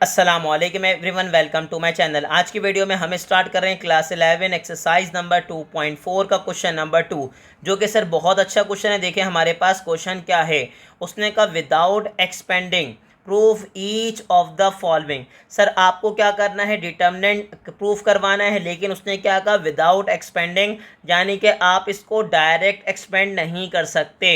अस्सलामुअलैकुम everyone, welcome to my channel. आज की वीडियो में हम स्टार्ट कर रहे हैं क्लास 11 एक्सरसाइज नंबर 2.4 का क्वेश्चन नंबर 2, जो कि सर बहुत अच्छा क्वेश्चन है। देखें हमारे पास क्वेश्चन क्या है। उसने कहा without expanding proof each of the following. Sir आपको क्या करना है, डिटर्मिनेंट प्रूफ करवाना है, लेकिन उसने क्या कहा विदाउट एक्सपेंडिंग, यानी कि आप इसको डायरेक्ट एक्सपेंड नहीं कर सकते,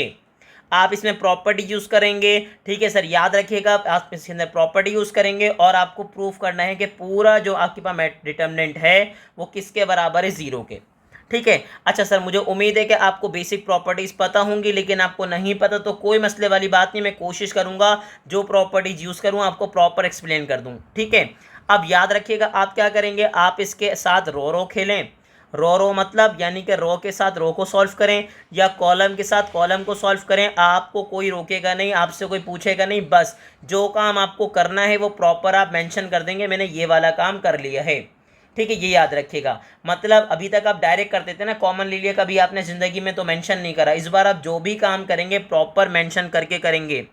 आप इसमें प्रॉपर्टी यूज़ करेंगे। ठीक है सर, याद रखिएगा आप इसके अंदर प्रॉपर्टी यूज़ करेंगे और आपको प्रूफ करना है कि पूरा जो आपके पास डिटर्मिनेंट है वो किसके बराबर है, ज़ीरो के। ठीक है। अच्छा सर, मुझे उम्मीद है कि आपको बेसिक प्रॉपर्टीज़ पता होंगी, लेकिन आपको नहीं पता तो कोई मसले वाली बात नहीं, मैं कोशिश करूँगा जो प्रॉपर्टीज़ यूज़ करूँ आपको प्रॉपर एक्सप्लेन कर दूँ। ठीक है। अब याद रखिएगा आप क्या करेंगे, आप इसके साथ रो खेलें। रो मतलब यानी कि रो के साथ रो को सॉल्व करें या कॉलम के साथ कॉलम को सॉल्व करें। आपको कोई रोकेगा नहीं, आपसे कोई पूछेगा नहीं, बस जो काम आपको करना है वो प्रॉपर आप मेंशन कर देंगे, मैंने ये वाला काम कर लिया है। ठीक है, ये याद रखिएगा। मतलब अभी तक आप डायरेक्ट करते थे ना, कॉमन ले लिया, कभी आपने ज़िंदगी में तो मेंशन नहीं करा। इस बार आप जो भी काम करेंगे प्रॉपर मेंशन करके करेंगे।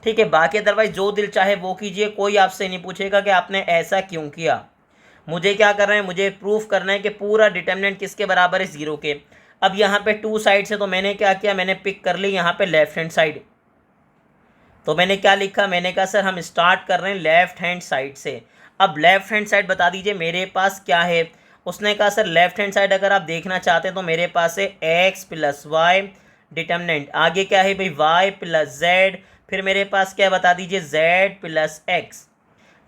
ठीक है। बाकी अदरवाइज जो दिल चाहे वो कीजिए, कोई आपसे नहीं पूछेगा कि आपने ऐसा क्यों किया। मुझे क्या करना है, मुझे प्रूफ करना है कि पूरा डिटर्मिनेंट किसके बराबर है, ज़ीरो के। अब यहाँ पे टू साइड से तो मैंने क्या किया, मैंने पिक कर ली यहाँ पे लेफ्ट हैंड साइड। तो मैंने क्या लिखा, मैंने कहा सर हम स्टार्ट कर रहे हैं लेफ्ट हैंड साइड से। अब लेफ्ट हैंड साइड बता दीजिए मेरे पास क्या है। उसने कहा सर लेफ्ट हैंड साइड अगर आप देखना चाहते हैं तो मेरे पास है एक्स प्लस वाई डिटर्मिनेंट, आगे क्या है भाई वाई प्लस जेड, फिर मेरे पास क्या बता दीजिए जेड प्लस एक्स।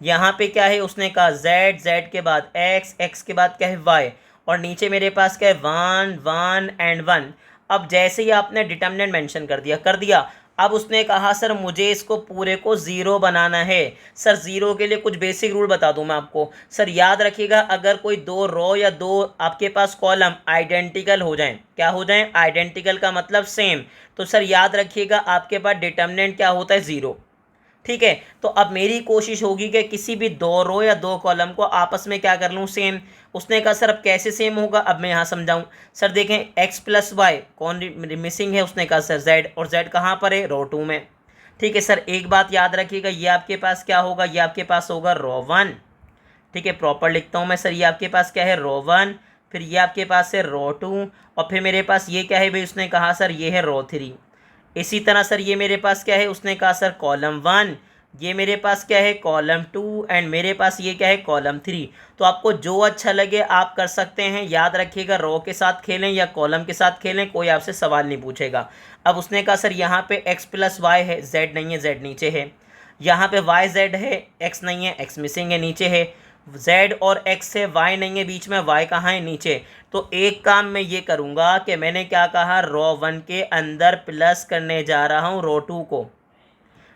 यहाँ पे क्या है, उसने कहा जेड, जेड के बाद एक्स, एक्स के बाद क्या है वाई, और नीचे मेरे पास क्या है वन वन एंड वन। अब जैसे ही आपने डिटर्मिनेंट मेंशन कर दिया, अब उसने कहा सर मुझे इसको पूरे को ज़ीरो बनाना है। सर ज़ीरो के लिए कुछ बेसिक रूल बता दूं मैं आपको। सर याद रखिएगा, अगर कोई दो रो या दो आपके पास कॉलम आइडेंटिकल हो जाएं, क्या हो जाएं, आइडेंटिकल का मतलब सेम, तो सर याद रखिएगा आपके पास डिटर्मिनेंट क्या होता है, ज़ीरो। ठीक है। तो अब मेरी कोशिश होगी कि किसी भी दो रो या दो कॉलम को आपस में क्या कर लूँ, सेम। उसने कहा सर अब कैसे सेम होगा, अब मैं यहाँ समझाऊँ। सर देखें एक्स प्लस वाई कौन मिसिंग है, उसने कहा सर जेड, और जेड कहाँ पर है, रो टू में। ठीक है सर, एक बात याद रखिएगा, ये आपके पास क्या होगा, ये आपके पास होगा रो वन। ठीक है, प्रॉपर लिखता हूँ मैं सर, ये आपके पास क्या है रो वन, फिर ये आपके पास है रो टू, और फिर मेरे पास ये क्या है भाई, उसने कहा सर ये है रो थ्री। इसी तरह सर ये मेरे पास क्या है, उसने कहा सर कॉलम वन, ये मेरे पास क्या है कॉलम टू, एंड मेरे पास ये क्या है कॉलम थ्री। तो आपको जो अच्छा लगे आप कर सकते हैं। याद रखिएगा रो के साथ खेलें या कॉलम के साथ खेलें, कोई आपसे सवाल नहीं पूछेगा। अब उसने कहा सर यहाँ पे एक्स प्लस वाई है, जेड नहीं है, जेड नीचे है। यहाँ पे वाई जेड है, एक्स नहीं है, एक्स मिसिंग है, नीचे है। जेड और एक्स है, वाई नहीं है बीच में, वाई कहाँ है, नीचे। तो एक काम मैं ये करूँगा कि मैंने क्या कहा, रो वन के अंदर प्लस करने जा रहा हूँ रो टू को।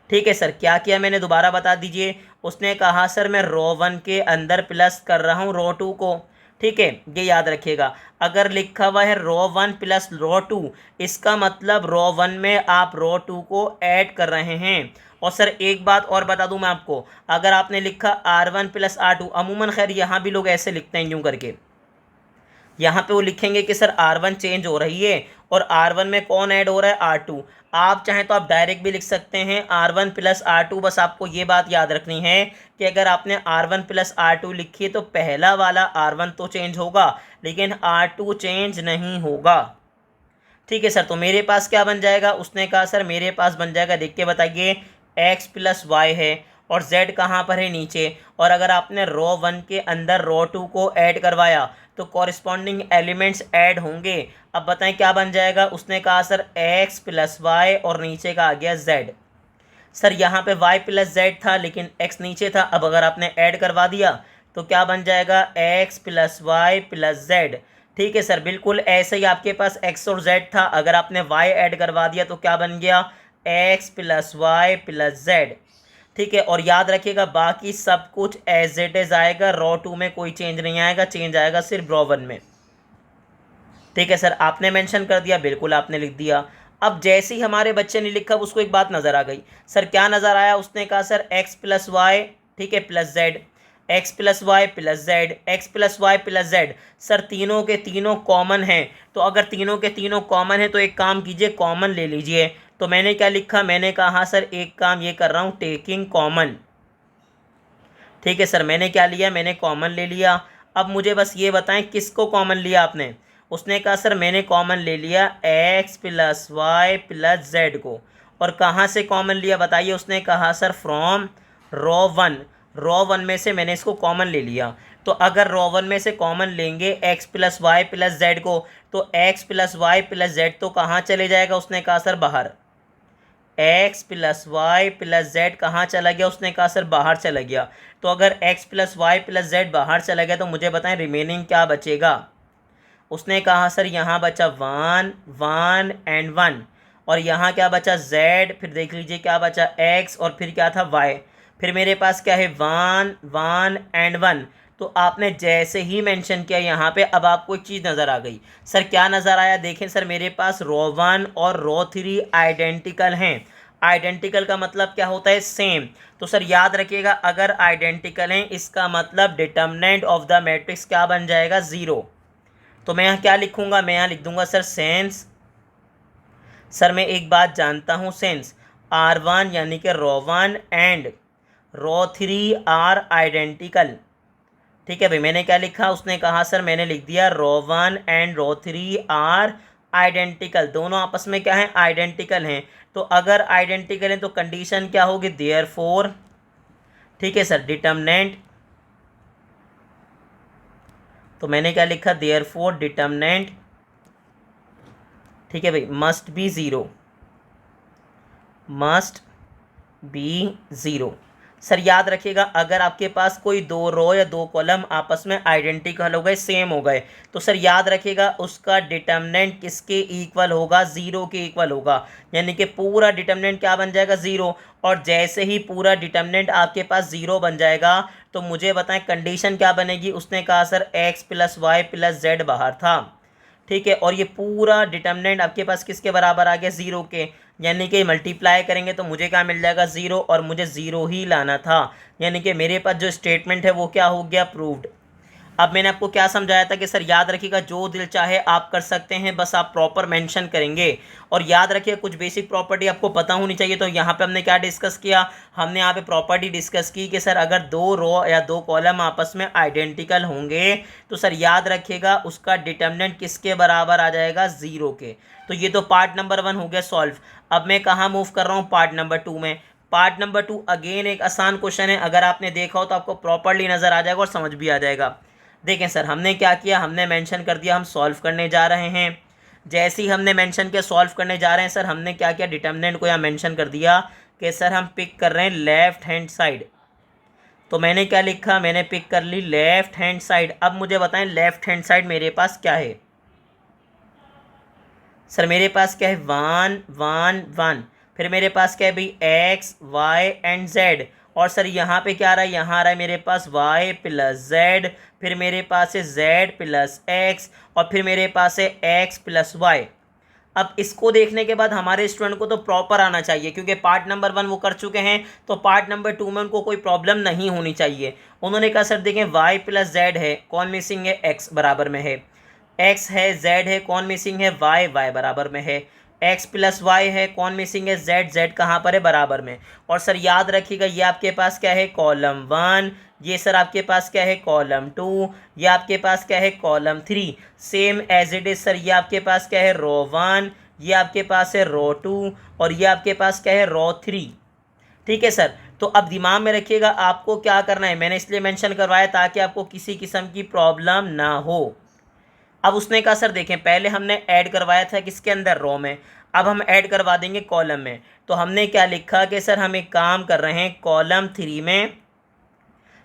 ठीक है सर, क्या किया मैंने, दोबारा बता दीजिए। उसने कहा सर मैं रो वन के अंदर प्लस कर रहा हूँ रो टू को। ठीक है, ये याद रखिएगा। अगर लिखा हुआ है रो वन प्लस रो टू, इसका मतलब रो वन में आप रो टू को ऐड कर रहे हैं। और सर एक बात और बता दूं मैं आपको, अगर आपने लिखा R one plus R two, अमूमन खैर यहाँ भी लोग ऐसे लिखते हैं यूँ करके, यहाँ पे वो लिखेंगे कि सर आर वन चेंज हो रही है और आर वन में कौन ऐड हो रहा है, आर टू। आप चाहें तो आप डायरेक्ट भी लिख सकते हैं R one plus R two. बस आपको ये बात याद रखनी है कि अगर आपने R one plus R two लिखी है तो पहला वाला आर वन तो चेंज होगा, लेकिन आर टू चेंज नहीं होगा। ठीक है सर, तो मेरे पास क्या बन जाएगा, उसने कहा सर मेरे पास बन जाएगा, देख के बताइए, एक्स प्लस वाई है और जेड कहाँ पर है, नीचे। और अगर आपने रो वन के अंदर रो टू को ऐड करवाया तो कॉरिस्पॉन्डिंग एलिमेंट्स ऐड होंगे। अब बताएं क्या बन जाएगा, उसने कहा सर एक्स प्लस वाई और नीचे का आ गया जेड। सर यहाँ पे y प्लस जेड था लेकिन x नीचे था, अब अगर आपने ऐड करवा दिया तो क्या बन जाएगा, x plus Y plus Z. ठीक है सर, बिल्कुल ऐसे ही आपके पास x और z था, अगर आपने y ऐड करवा दिया तो क्या बन गया, x plus Y plus Z. ठीक है, और याद रखिएगा बाकी सब कुछ एज इट इज आएगा, रो टू में कोई चेंज नहीं आएगा, चेंज आएगा सिर्फ रो वन में। ठीक है सर, आपने मेंशन कर दिया, बिल्कुल आपने लिख दिया। अब जैसे ही हमारे बच्चे ने लिखा उसको एक बात नज़र आ गई। सर क्या नज़र आया, उसने कहा सर एक्स प्लस वाई, ठीक है, plus Z, X plus Y plus Z, X plus Y plus Z. Sir तीनों के तीनों कॉमन हैं, तो अगर तीनों के तीनों कॉमन है तो एक काम कीजिए कॉमन ले लीजिए। तो मैंने क्या लिखा, मैंने कहा हाँ सर एक काम ये कर रहा हूँ, टेकिंग कॉमन। ठीक है सर, मैंने क्या लिया, मैंने कॉमन ले लिया। अब मुझे बस ये बताएं किसको कॉमन लिया आपने। उसने कहा सर मैंने कॉमन ले लिया X plus Y plus Z को। और कहाँ से कॉमन लिया बताइए। उसने कहा sir from row one. Row one में से मैंने इसको कॉमन ले लिया। तो अगर रो वन में से कॉमन लेंगे X plus Y plus Z को, तो X plus Y plus Z तो कहाँ चले जाएगा। उसने कहा सर बाहर। X plus Y plus Z कहाँ चला गया। उसने कहा सर बाहर चला गया। तो अगर X plus Y plus Z बाहर चला गया तो मुझे बताएं रिमेनिंग क्या बचेगा। उसने कहा सर यहाँ बचा वन वन एंड वन, और यहाँ क्या बचा जेड, फिर देख लीजिए क्या बचा एक्स, और फिर क्या था वाई। फिर मेरे पास क्या है वन वन एंड वन। तो आपने जैसे ही मेंशन किया यहाँ पे, अब आपको एक चीज़ नज़र आ गई। सर क्या नज़र आया, देखें सर मेरे पास रो वन और रो थ्री आइडेंटिकल हैं। आइडेंटिकल का मतलब क्या होता है, सेम। तो सर याद रखिएगा अगर आइडेंटिकल हैं इसका मतलब डिटर्मिनेंट ऑफ द मैट्रिक्स क्या बन जाएगा, ज़ीरो। तो मैं यहाँ क्या लिखूँगा, मैं यहाँ लिख दूँगा सर सेंस। सर मैं एक बात जानता हूँ, सेंस आर वन यानी कि row one and row three are identical. ठीक है भाई, मैंने क्या लिखा। उसने कहा सर मैंने लिख दिया row one and row three are identical. दोनों आपस में क्या है, आइडेंटिकल हैं। तो अगर आइडेंटिकल हैं तो कंडीशन क्या होगी, देयरफॉर। ठीक है सर, डिटर्मिनेंट। तो मैंने क्या लिखा, देयरफॉर डिटर्मिनेंट। ठीक है भाई, must be zero, must be zero. Sir याद रखिएगा अगर आपके पास कोई दो रो या दो कॉलम आपस में आइडेंटिकल हो गए, सेम हो गए, तो सर याद रखिएगा उसका डिटर्मिनेंट किसके इक्वल होगा, ज़ीरो के इक्वल होगा। यानी कि पूरा डिटर्मिनेंट क्या बन जाएगा, ज़ीरो। और जैसे ही पूरा डिटर्मिनेंट आपके पास ज़ीरो बन जाएगा तो मुझे बताएं कंडीशन क्या बनेगी। उसने कहा sir X plus Y plus Z बाहर था। ठीक है, और ये पूरा डिटर्मिनेंट आपके पास किसके बराबर आ गया, ज़ीरो के। यानी कि मल्टीप्लाई करेंगे तो मुझे क्या मिल जाएगा, ज़ीरो, और मुझे ज़ीरो ही लाना था। यानी कि मेरे पास जो स्टेटमेंट है वो क्या हो गया, प्रूव्ड। अब मैंने आपको क्या समझाया था कि सर याद रखिएगा जो दिल चाहे आप कर सकते हैं, बस आप प्रॉपर मेंशन करेंगे। और याद रखिए कुछ बेसिक प्रॉपर्टी आपको पता होनी चाहिए। तो यहाँ पे हमने क्या डिस्कस किया, हमने यहाँ पे प्रॉपर्टी डिस्कस की कि सर अगर दो रो या दो कॉलम आपस में आइडेंटिकल होंगे तो सर याद रखिएगा उसका डिटर्मिनेंट किसके बराबर आ जाएगा, ज़ीरो के। तो ये तो पार्ट नंबर वन हो गया सॉल्व। अब मैं कहाँ मूव कर रहा हूँ, पार्ट नंबर टू में। पार्ट नंबर टू अगेन एक आसान क्वेश्चन है, अगर आपने देखा हो तो आपको प्रॉपरली नज़र आ जाएगा और समझ भी आ जाएगा। देखें सर हमने क्या किया, हमने मेंशन कर दिया हम सॉल्व करने जा रहे हैं। जैसे ही हमने मेंशन किया सॉल्व करने जा रहे हैं, सर हमने क्या किया, डिटर्मिनेंट को यहाँ मेंशन कर दिया कि सर हम पिक कर रहे हैं लेफ्ट हैंड साइड। तो मैंने क्या लिखा, मैंने पिक कर ली लेफ्ट हैंड साइड। अब मुझे बताएं लेफ्ट हैंड साइड मेरे पास क्या है। सर मेरे पास क्या है, वन वन वन। फिर मेरे पास क्या है भाई, एक्स वाई एंड जेड। और सर यहाँ पे क्या आ रहा है, यहाँ आ रहा है मेरे पास y प्लस जेड। फिर मेरे पास है z प्लस एक्स, और फिर मेरे पास है x प्लस वाई। अब इसको देखने के बाद हमारे स्टूडेंट को तो प्रॉपर आना चाहिए, क्योंकि पार्ट नंबर वन वो कर चुके हैं, तो पार्ट नंबर टू में उनको कोई प्रॉब्लम नहीं होनी चाहिए। उन्होंने कहा सर देखें y प्लस जेड है, कौन मिसिंग है, x बराबर में है। x है, z है, कौन मिसिंग है, y बराबर में है। x प्लस वाई है, कौन मिसिंग है, z कहाँ पर है, बराबर में। और सर याद रखिएगा ये आपके पास क्या है, कॉलम वन। ये सर आपके पास क्या है, कॉलम टू। ये आपके पास क्या है, column three. Same as it is sir ये आपके पास क्या है, रो वन। ये आपके पास है रो टू, और ये आपके पास क्या है, रो थ्री। ठीक है सर, तो अब दिमाग में रखिएगा आपको क्या करना है। मैंने इसलिए मेंशन करवाया ताकि आपको किसी किस्म की प्रॉब्लम ना हो। अब उसने कहा सर देखें पहले हमने ऐड करवाया था किसके अंदर, रो में। अब हम ऐड करवा देंगे कॉलम में। तो हमने क्या लिखा कि सर हम एक काम कर रहे हैं कॉलम थ्री में।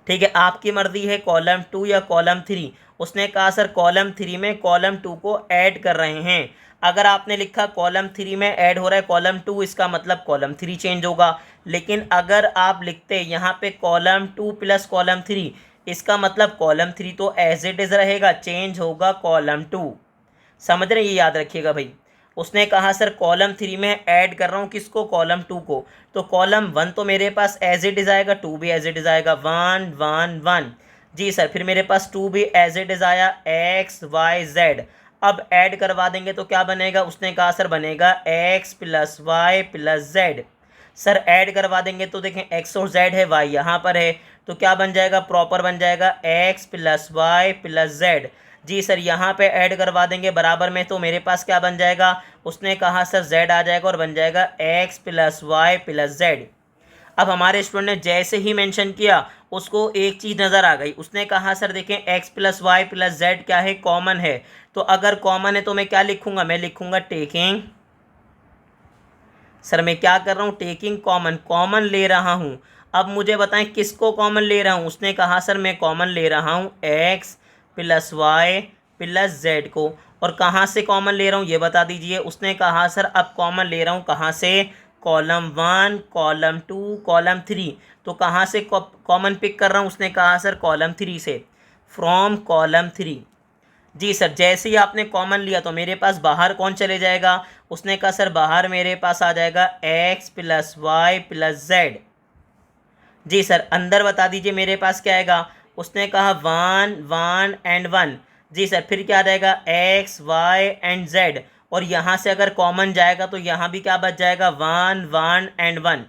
ठीक है, आपकी मर्जी है कॉलम टू या कॉलम थ्री। उसने कहा सर कॉलम थ्री में कॉलम टू को ऐड कर रहे हैं। अगर आपने लिखा कॉलम थ्री में ऐड हो रहा है कॉलम टू, इसका मतलब कॉलम थ्री चेंज होगा। लेकिन अगर आप लिखते यहाँ पे column two plus column three, इसका मतलब कॉलम थ्री तो एज इट इज़ रहेगा, चेंज होगा कॉलम टू। समझ रहे, ये याद रखिएगा भाई। उसने कहा सर कॉलम थ्री में ऐड कर रहा हूँ किसको, कॉलम टू को। तो कॉलम वन तो मेरे पास एज इट इज़ आएगा, टू भी एज इट इज़ आएगा, वन वन वन। जी सर, फिर मेरे पास टू भी एज इट इज़ आया, एक्स वाई जेड। अब ऐड करवा देंगे तो क्या बनेगा। उसने कहा सर बनेगा X plus Y plus Z. Sir add करवा देंगे तो देखें एक्स और जेड है, वाई यहाँ पर है, तो क्या बन जाएगा, प्रॉपर बन जाएगा X plus Y plus Z. जी सर यहाँ पे ऐड करवा देंगे बराबर में, तो मेरे पास क्या बन जाएगा, उसने कहा सर जेड आ जाएगा और बन जाएगा X plus Y plus Z. अब हमारे स्टूडेंट ने जैसे ही मेंशन किया उसको एक चीज़ नज़र आ गई, उसने कहा सर देखें X plus Y plus Z क्या है, कॉमन है। तो अगर कॉमन है तो मैं क्या लिखूंगा, मैं लिखूंगा टेकिंग, सर मैं क्या कर रहा हूँ, टेकिंग कॉमन, कॉमन ले रहा हूँ। अब मुझे बताएं किसको कॉमन ले रहा हूँ, उसने कहा सर मैं कॉमन ले रहा हूँ X plus Y plus Z को। और कहाँ से कॉमन ले रहा हूँ ये बता दीजिए, उसने कहा सर अब कॉमन ले रहा हूँ कहाँ से, कॉलम 1 कॉलम 2 कॉलम 3। तो कहाँ से कॉमन पिक कर रहा हूँ, उसने कहा सर कॉलम 3 से, फ्रॉम कॉलम 3। जी सर जैसे ही आपने कॉमन लिया तो मेरे पास बाहर कौन चले जाएगा, उसने कहा सर बाहर मेरे पास आ जाएगा X plus Y plus Z. जी सर अंदर बता दीजिए मेरे पास क्या आएगा, उसने कहा 1 1 एंड 1। जी सर फिर क्या आ जाएगा एक्स वाई एंड जेड, और यहाँ से अगर कॉमन जाएगा तो यहाँ भी क्या बच जाएगा 1 1 एंड 1।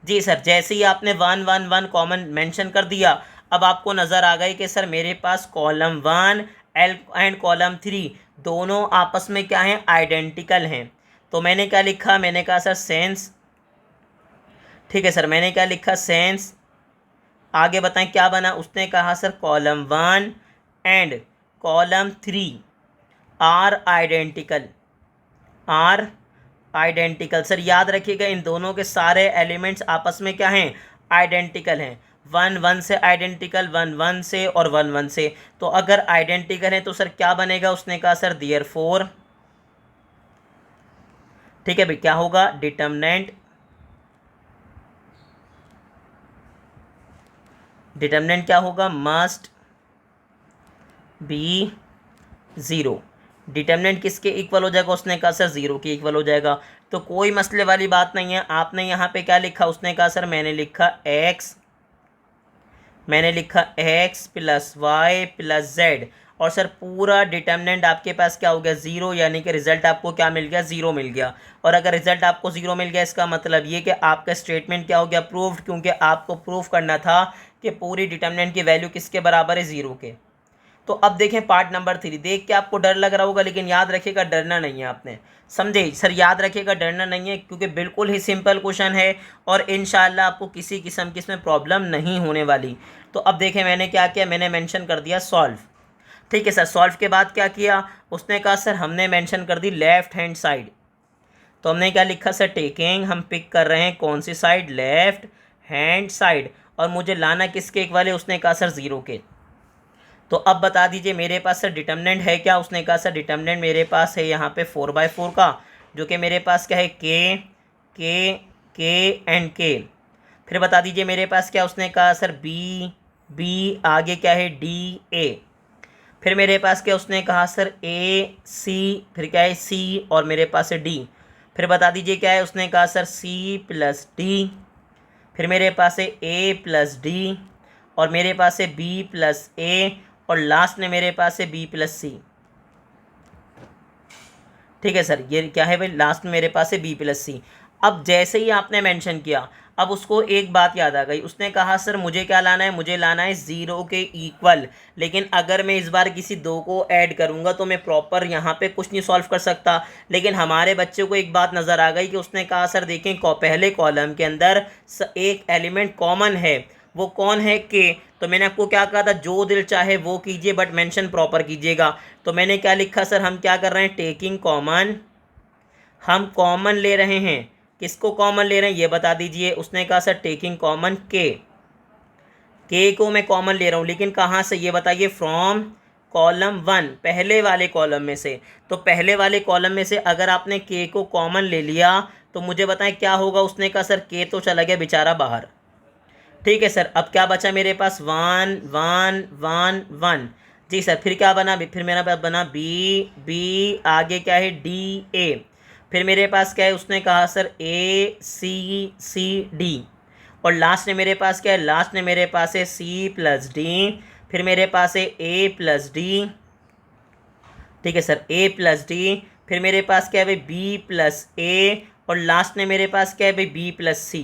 जी सर जैसे ही आपने 1 1 1 कॉमन मेंशन कर दिया, अब आपको नज़र आ गई कि सर मेरे पास कॉलम 1 एंड कॉलम 3 दोनों आपस में क्या हैं, आइडेंटिकल हैं। तो मैंने क्या लिखा, मैंने कहा सर सेंस, ठीक है सर मैंने क्या लिखा सेंस, आगे बताएं क्या बना, उसने कहा sir column 1 and column 3 are identical, are identical. Sir याद रखिएगा इन दोनों के सारे एलिमेंट्स आपस में क्या हैं, आइडेंटिकल हैं। 1 1 से आइडेंटिकल, 1 1 से और 1 1 से। तो अगर आइडेंटिकल है तो सर क्या बनेगा, उसने कहा सर देयरफॉर, ठीक है भाई क्या होगा, डिटर्मिनेंट, डिटर्मिनेंट क्या होगा, मस्ट बी 0। डिटर्मिनेंट किसके इक्वल हो जाएगा, उसने कहा सर 0 के इक्वल हो जाएगा। तो कोई मसले वाली बात नहीं है। आपने यहाँ पे क्या लिखा, उसने कहा सर मैंने लिखा x plus Y plus Z, और सर पूरा डिटर्मिनेंट आपके पास क्या हो गया 0, यानी कि रिजल्ट आपको क्या मिल गया, 0 मिल गया। और अगर रिजल्ट आपको 0 मिल गया इसका मतलब ये कि आपका स्टेटमेंट क्या हो गया, प्रूव्ड, क्योंकि आपको प्रूफ करना था कि पूरी डिटर्मिनेंट की वैल्यू किसके बराबर है, 0 के। तो अब देखें पार्ट नंबर 3, देख के आपको डर लग रहा होगा लेकिन याद रखिएगा डरना नहीं है, आपने समझे सर, याद रखिएगा डरना नहीं है, क्योंकि बिल्कुल ही सिंपल क्वेश्चन है और इंशाल्लाह आपको किसी किस्म की इसमें प्रॉब्लम नहीं होने वाली। तो अब देखें मैंने क्या किया, मैंने मेंशन कर दिया सॉल्व, ठीक है सर। सॉल्व के बाद क्या किया, उसने कहा सर हमने मेंशन कर दी लेफ्ट हैंड साइड। तो हमने क्या लिखा सर, टेकिंग, हम पिक कर रहे हैं कौन सी साइड, लेफ्ट हैंड साइड, और मुझे लाना किसके इक्वल है, उसने कहा सर 0 के। तो अब बता दीजिए मेरे पास सर डिटर्मिनेंट है क्या, उसने कहा सर डिटर्मिनेंट मेरे पास है यहाँ पे 4/4 का, जो कि मेरे पास क्या है के एंड के। फिर बता दीजिए मेरे पास क्या, उसने कहा सर बी आगे क्या है DA। फिर मेरे पास क्या, उसने कहा सर AC, फिर क्या है C, और मेरे पास है D। फिर बता दीजिए क्या है, उसने कहा सर C प्लस D। फिर मेरे पास है A प्लस D, और मेरे पास है B प्लस A, और लास्ट में मेरे पास है B प्लस C। ठीक है सर, ये क्या है भाई, लास्ट में मेरे पास है B प्लस C। अब जैसे ही आपने मेंशन किया, अब उसको एक बात याद आ गई, उसने कहा सर मुझे क्या लाना है, मुझे लाना है 0 के इक्वल। लेकिन अगर मैं इस बार किसी 2 को ऐड करूंगा तो मैं प्रॉपर यहाँ पे कुछ नहीं सॉल्व कर सकता। लेकिन हमारे बच्चे को एक बात नज़र आ गई कि उसने कहा सर देखें पहले कॉलम के अंदर एक एलिमेंट कॉमन है, वो कौन है, के। तो मैंने आपको क्या कहा था, जो दिल चाहे वो कीजिए बट मेंशन प्रॉपर कीजिएगा। तो मैंने क्या लिखा सर, हम क्या कर रहे हैं, टेकिंग कॉमन, हम कॉमन ले रहे हैं, किसको कॉमन ले रहे हैं ये बता दीजिए। उसने कहा सर टेकिंग कॉमन के को मैं कॉमन ले रहा हूँ, लेकिन कहाँ से ये बताइए, फ्रॉम कॉलम 1, पहले वाले कॉलम में से। तो पहले वाले कॉलम में से अगर आपने के को कॉमन ले लिया तो मुझे बताएं क्या होगा। उसने कहा सर के तो चला गया बेचारा बाहर, ठीक है सर। अब क्या बचा मेरे पास, 1 1 1 1। जी सर, फिर क्या बना, फिर मेरा पास बना बी आगे क्या है DA। फिर मेरे पास क्या है, उसने कहा सर ACCD, और लास्ट में मेरे पास क्या है, लास्ट में मेरे पास है C प्लस D। फिर मेरे पास है A प्लस D, ठीक है सर, A प्लस D। फिर मेरे पास क्या है भाई B प्लस A, और लास्ट में मेरे पास क्या है भाई, बी प्लस सी।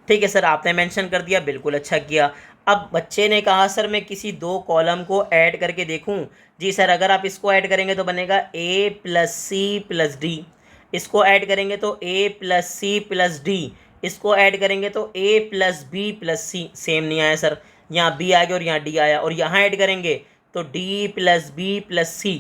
ठीक है सर, आपने मेंशन कर दिया, बिल्कुल अच्छा किया। अब बच्चे ने कहा सर मैं किसी दो कॉलम को ऐड करके देखूं। जी सर, अगर आप इसको ऐड करेंगे तो बनेगा ए प्लस सी प्लस डी, इसको ऐड करेंगे तो A plus C plus D, इसको ऐड करेंगे तो A plus B plus C. Same नहीं आया सर, यहाँ बी आ गया और यहाँ डी आया, और यहाँ ऐड करेंगे तो डी प्लस बी प्लस सी।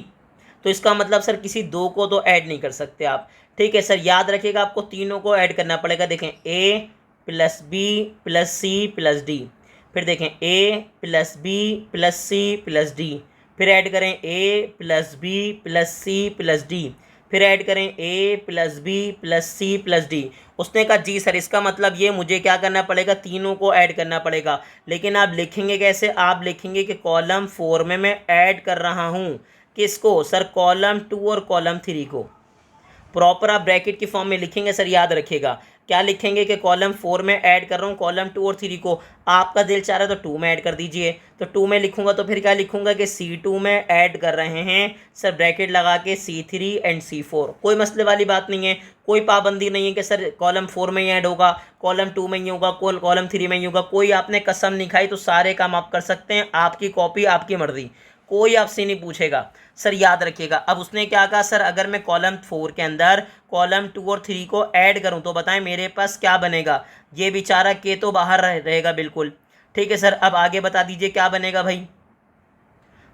तो इसका मतलब सर किसी दो को तो ऐड नहीं कर सकते आप। ठीक है सर, याद रखिएगा आपको तीनों को ऐड करना पड़ेगा। देखें, A plus B plus C plus D, फिर देखें A plus B plus C plus D, फिर ऐड करें A plus B plus C plus D, फिर ऐड करें A plus B plus C plus D. उसने कहा जी सर इसका मतलब ये मुझे क्या करना पड़ेगा, तीनों को ऐड करना पड़ेगा। लेकिन आप लिखेंगे कैसे, आप लिखेंगे कि कॉलम 4 में मैं ऐड कर रहा हूँ किसको सर, कॉलम 2 और कॉलम 3 को। प्रॉपर आप ब्रैकेट की फॉर्म में लिखेंगे सर, याद रखिएगा क्या लिखेंगे कि कॉलम 4 में ऐड कर रहा हूँ कॉलम 2 और 3 को। आपका दिल चाह रहा है तो 2 में ऐड कर दीजिए, तो 2 में लिखूंगा तो फिर क्या लिखूंगा कि C2 में ऐड कर रहे हैं सर, ब्रैकेट लगा के C3 एंड C4। कोई मसले वाली बात नहीं है, कोई पाबंदी नहीं है कि सर कॉलम 4 में ही ऐड होगा, कॉलम 2 में ही होगा, कॉलम 3 में ही होगा। कोई आपने कसम नहीं खाई तो सारे काम आप कर सकते हैं, आपकी कॉपी आपकी मर्जी, कोई आपसे नहीं पूछेगा सर, याद रखिएगा। अब उसने क्या कहा सर, अगर मैं कॉलम 4 के अंदर कॉलम 2 और 3 को ऐड करूं तो बताएं मेरे पास क्या बनेगा। ये बेचारा के तो बाहर रहेगा बिल्कुल। ठीक है सर, अब आगे बता दीजिए क्या बनेगा भाई।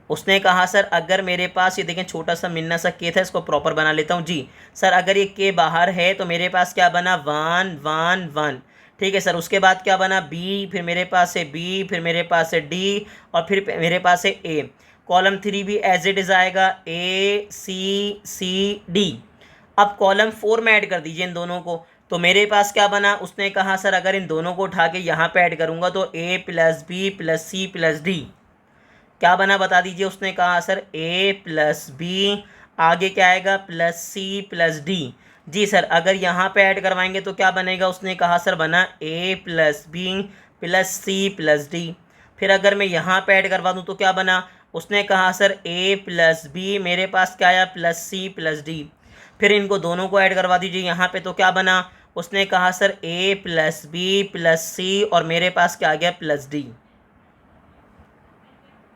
उसने कहा सर अगर मेरे पास ये देखें छोटा सा मिन्ना सा के था, इसको प्रॉपर बना लेता हूँ। जी सर, अगर ये के बाहर है तो मेरे पास क्या बना, 1 1 1। ठीक है सर, उसके बाद क्या बना, बी, फिर मेरे पास है बी, फिर मेरे पास है डी, और फिर मेरे पास है ए। कॉलम 3 भी एज इट इज़ आएगा, ए सी सी डी। अब कॉलम 4 में ऐड कर दीजिए इन दोनों को, तो मेरे पास क्या बना। उसने कहा सर अगर इन दोनों को उठा के यहाँ पे ऐड करूँगा तो A plus B plus C plus D, क्या बना बता दीजिए। उसने कहा सर ए प्लस बी, आगे क्या आएगा, प्लस सी प्लस डी। जी सर, अगर यहाँ पे ऐड करवाएंगे तो क्या बनेगा। उसने कहा सर बना A plus B plus C plus D. फिर अगर मैं यहाँ पे ऐड करवा दूँ तो क्या बना। उसने कहा सर ए प्लस बी, मेरे पास क्या आया, प्लस सी प्लस डी। फिर इनको दोनों को ऐड करवा दीजिए यहाँ पे तो क्या बना। उसने कहा सर ए प्लस बी प्लस सी, और मेरे पास क्या आ गया, प्लस डी।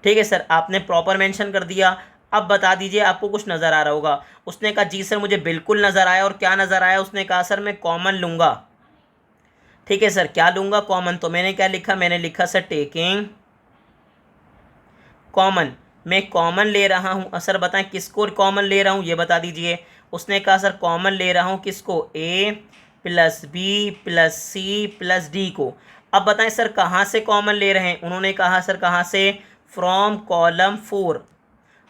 ठीक है सर, आपने प्रॉपर मेंशन कर दिया। अब बता दीजिए आपको कुछ नज़र आ रहा होगा। उसने कहा जी सर मुझे बिल्कुल नज़र आया, और क्या नज़र आया। उसने कहा सर मैं कॉमन लूँगा। ठीक है सर, क्या लूँगा, कॉमन। तो मैंने क्या लिखा, मैंने लिखा सर टेकिंग कॉमन। मैं कॉमन ले रहा हूँ। सर बताएं किसको कॉमन ले रहा हूँ, ये बता दीजिए। उसने कहा सर कॉमन ले रहा हूँ किसको, A plus B plus C plus D को। अब बताएं सर कहाँ से कॉमन ले रहे हैं। उन्होंने कहा सर कहाँ से, फ्रॉम कॉलम 4।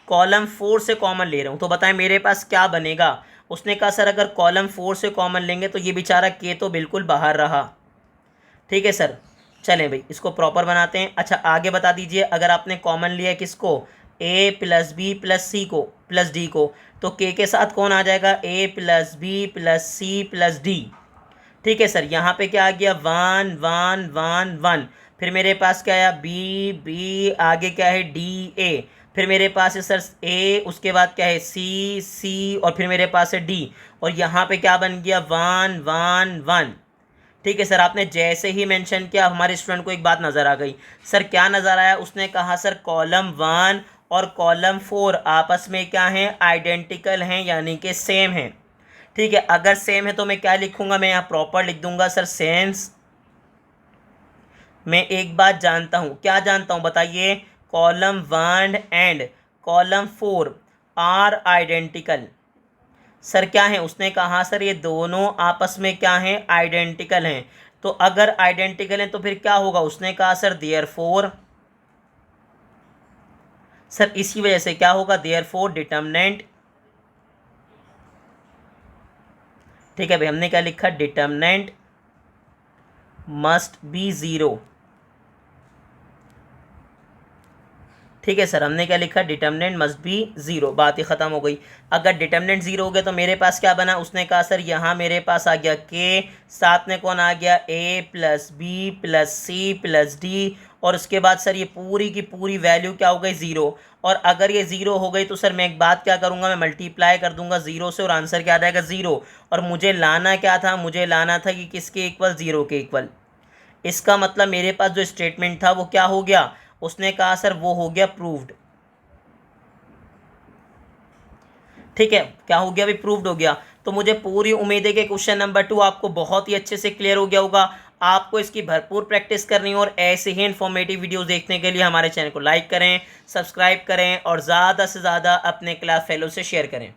कॉलम 4 से कॉमन ले रहा हूँ, तो बताएं मेरे पास क्या बनेगा। उसने कहा सर अगर कॉलम 4 से कॉमन लेंगे तो ये बेचारा के तो बिल्कुल बाहर रहा। ठीक है सर, चलें भाई इसको प्रॉपर बनाते हैं। अच्छा आगे बता दीजिए, अगर आपने कॉमन लिया है किसको, ए प्लस बी प्लस सी को प्लस डी को, तो के साथ कौन आ जाएगा, A plus B plus C plus D. ठीक है सर, यहाँ पे क्या आ गया, 1 1 1 1। फिर मेरे पास क्या आया, बी बी, आगे क्या है, डी ए। फिर मेरे पास है सर ए, उसके बाद क्या है, सी सी, और फिर मेरे पास है डी, और यहाँ पे क्या बन गया, 1 1 1। ठीक है सर, आपने जैसे ही मेंशन किया हमारे स्टूडेंट को एक बात नज़र आ गई। सर क्या नज़र आया। उसने कहा सर कॉलम 1 और कॉलम 4 आपस में क्या हैं, आइडेंटिकल हैं, यानी कि सेम हैं। ठीक है, अगर सेम है तो मैं क्या लिखूंगा, मैं यहाँ प्रॉपर लिख दूंगा सर सेंस। मैं एक बात जानता हूँ, क्या जानता हूँ बताइए, column 1 and column 4 are identical. Sir क्या है। उसने कहा सर ये दोनों आपस में क्या हैं, आइडेंटिकल हैं। तो अगर आइडेंटिकल हैं तो फिर क्या होगा। उसने कहा सर देयरफॉर, सर इसी वजह से क्या होगा, देयरफॉर डिटर्मिनेंट। ठीक है भाई, हमने क्या लिखा, डिटर्मिनेंट मस्ट बी 0। ठीक है सर, हमने क्या लिखा, डिटर्मिनेंट मस्ट बी 0। बात ही ख़त्म हो गई। अगर डिटर्मिनेंट 0 हो गया तो मेरे पास क्या बना। उसने कहा सर यहाँ मेरे पास आ गया के, साथ में कौन आ गया, A plus B plus C plus D, और उसके बाद सर ये पूरी की पूरी वैल्यू क्या हो गई 0। और अगर ये 0 हो गई तो सर मैं एक बात क्या करूँगा, मैं मल्टीप्लाई कर दूंगा 0 से और आंसर क्या आ जाएगा 0। और मुझे लाना क्या था, मुझे लाना था कि किसके इक्वल, 0 के इक्वल। इसका मतलब मेरे पास जो स्टेटमेंट था वो क्या हो गया, उसने कहा सर वो हो गया प्रूव्ड। ठीक है, क्या हो गया, अभी प्रूव्ड हो गया। तो मुझे पूरी उम्मीद है कि क्वेश्चन नंबर 2 आपको बहुत ही अच्छे से क्लियर हो गया होगा। आपको इसकी भरपूर प्रैक्टिस करनी हो और ऐसे ही इन्फॉर्मेटिव वीडियोस देखने के लिए हमारे चैनल को लाइक करें, सब्सक्राइब करें और ज़्यादा से ज़्यादा अपने क्लास फेलो से शेयर करें।